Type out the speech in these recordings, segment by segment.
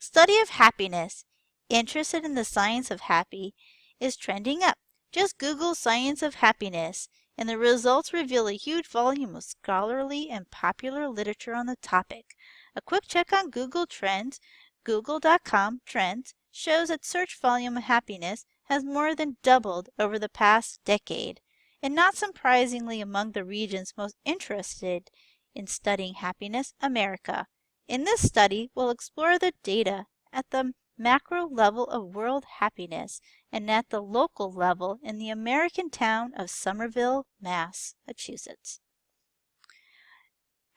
study of happiness, interested in the science of happy, is trending up. Just Google science of happiness, and the results reveal a huge volume of scholarly and popular literature on the topic. A quick check on Google Trends, google.com Trends, shows that search volume of happiness has more than doubled over the past decade, and not surprisingly among the regions most interested in studying happiness, America. In this study, we'll explore the data at the macro level of world happiness and at the local level in the American town of Somerville, Massachusetts.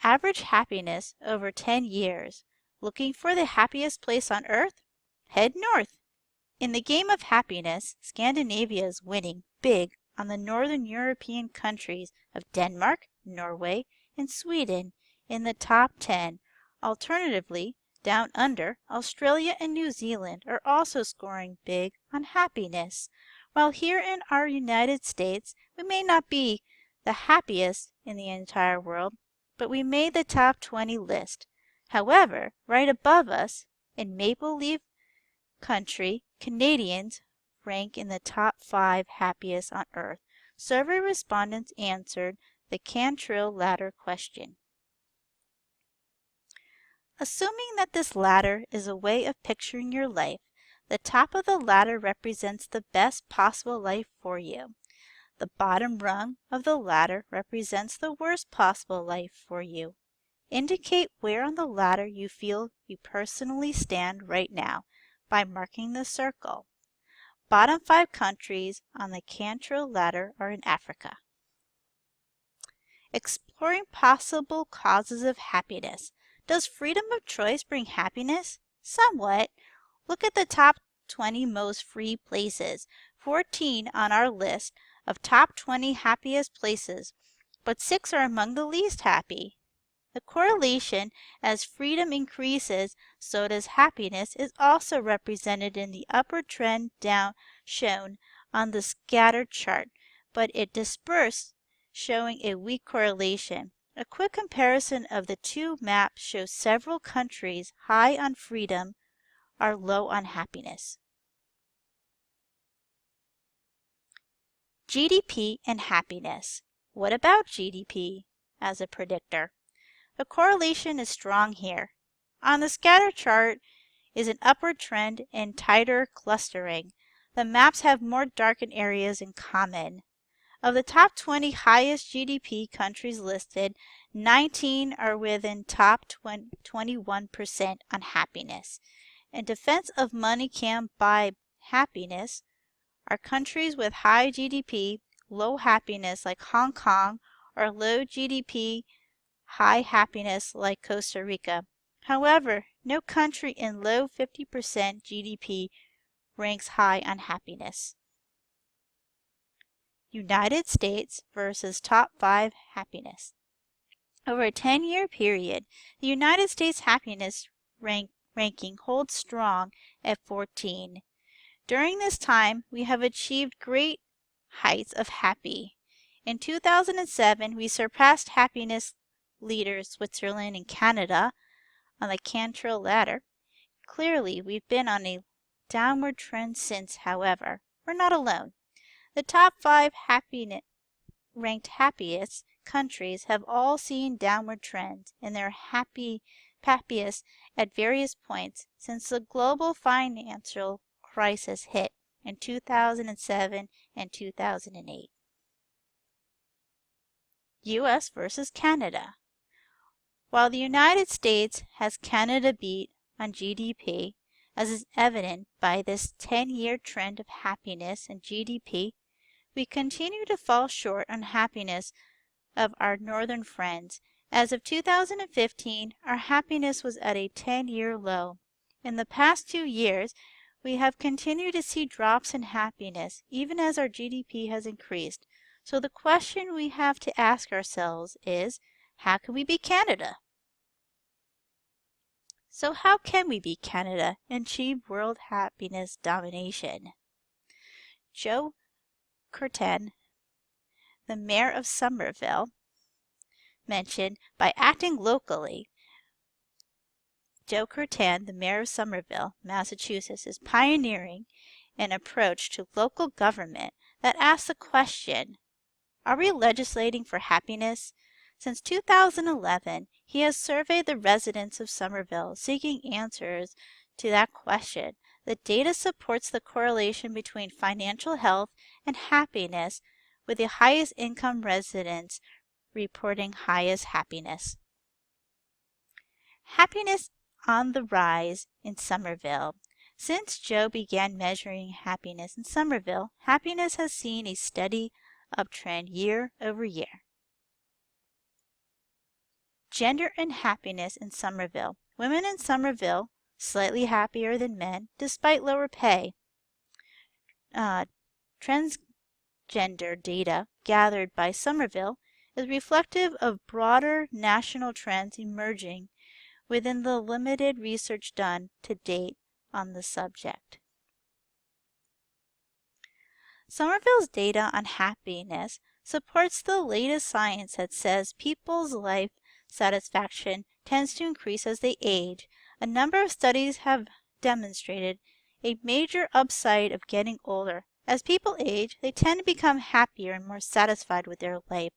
Average happiness over 10 years. Looking for the happiest place on earth? Head north. In the game of happiness, Scandinavia is winning big on the northern European countries of Denmark, Norway, and Sweden in the top 10. Alternatively, down under, Australia and New Zealand are also scoring big on happiness. While here in our United States, we may not be the happiest in the entire world, but we made the top 20 list. However, right above us, in Maple Leaf Country, Canadians rank in the top 5 happiest on Earth. Survey respondents answered the Cantrell ladder question. Assuming that this ladder is a way of picturing your life, the top of the ladder represents the best possible life for you. The bottom rung of the ladder represents the worst possible life for you. Indicate where on the ladder you feel you personally stand right now by marking the circle. Bottom 5 countries on the Cantrell ladder are in Africa. Exploring possible causes of happiness. Does freedom of choice bring happiness? Somewhat. Look at the top 20 most free places. 14 on our list of top 20 happiest places, but 6 are among the least happy. The correlation as freedom increases, so does happiness, is also represented in the upward trend down shown on the scatter chart, but it dispersed, showing a weak correlation. A quick comparison of the two maps shows several countries high on freedom are low on happiness. GDP and happiness. What about GDP as a predictor? The correlation is strong here. On the scatter chart is an upward trend and tighter clustering. The maps have more darkened areas in common. Of the top 20 highest GDP countries listed, 19 are within top 21% on happiness. In defense of money can't buy happiness, are countries with high GDP, low happiness like Hong Kong, or low GDP, high happiness like Costa Rica. However, no country in low 50% GDP ranks high on happiness. United States versus top 5 happiness. Over a 10-year period, the United States happiness ranking holds strong at 14. During this time, we have achieved great heights of happy. In 2007, we surpassed happiness leaders Switzerland and Canada on the Cantrell ladder. Clearly, we've been on a downward trend since, however. We're not alone. The top 5 ranked happiest countries have all seen downward trends in their happiest at various points since the global financial crisis hit in 2007 and 2008. U.S. versus Canada. While the United States has Canada beat on GDP, as is evident by this 10-year trend of happiness and GDP, we continue to fall short on happiness of our northern friends. As of 2015, our happiness was at a 10-year low. In the past 2 years, we have continued to see drops in happiness, even as our GDP has increased. So the question we have to ask ourselves is, how can we beat Canada? So how can we beat Canada and achieve world happiness domination? Joe Curtin, the mayor of Somerville, mentioned by acting locally. Joe Curtan, the mayor of Somerville, Massachusetts, is pioneering an approach to local government that asks the question, are we legislating for happiness? Since 2011, he has surveyed the residents of Somerville, seeking answers to that question. The data supports the correlation between financial health and happiness, with the highest income residents reporting highest happiness. Happiness on the rise in Somerville. Since Joe began measuring happiness in Somerville, happiness has seen a steady uptrend year over year. Gender and happiness in Somerville. Women in Somerville slightly happier than men despite lower pay. Transgender data gathered by Somerville is reflective of broader national trends emerging within the limited research done to date on the subject. Somerville's data on happiness supports the latest science that says people's life satisfaction tends to increase as they age. A number of studies have demonstrated a major upside of getting older. As people age, they tend to become happier and more satisfied with their life.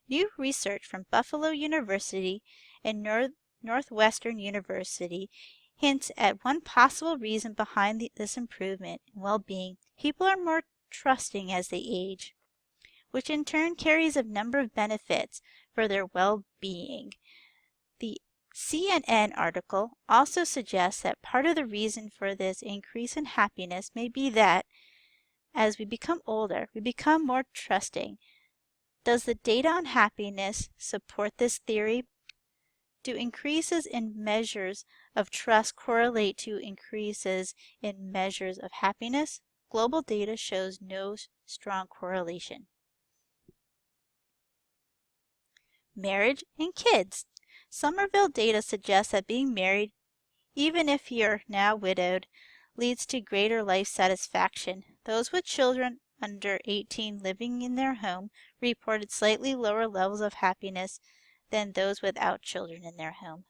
New research from Buffalo University and Northwestern University hints at one possible reason behind this improvement in well-being. People are more trusting as they age, which in turn carries a number of benefits for their well-being. The CNN article also suggests that part of the reason for this increase in happiness may be that as we become older, we become more trusting. Does the data on happiness support this theory? Do increases in measures of trust correlate to increases in measures of happiness? Global data shows no strong correlation. Marriage and kids. Somerville data suggests that being married, even if you're now widowed, leads to greater life satisfaction. Those with children under 18 living in their home reported slightly lower levels of happiness than those without children in their home.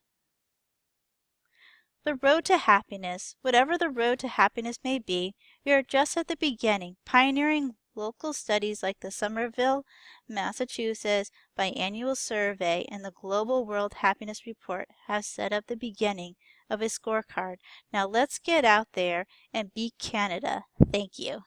The road to happiness. Whatever the road to happiness may be, we are just at the beginning. Pioneering local studies like the Somerville, Massachusetts biannual survey and the Global World Happiness Report have set up the beginning of a scorecard. Now let's get out there and beat Canada. Thank you.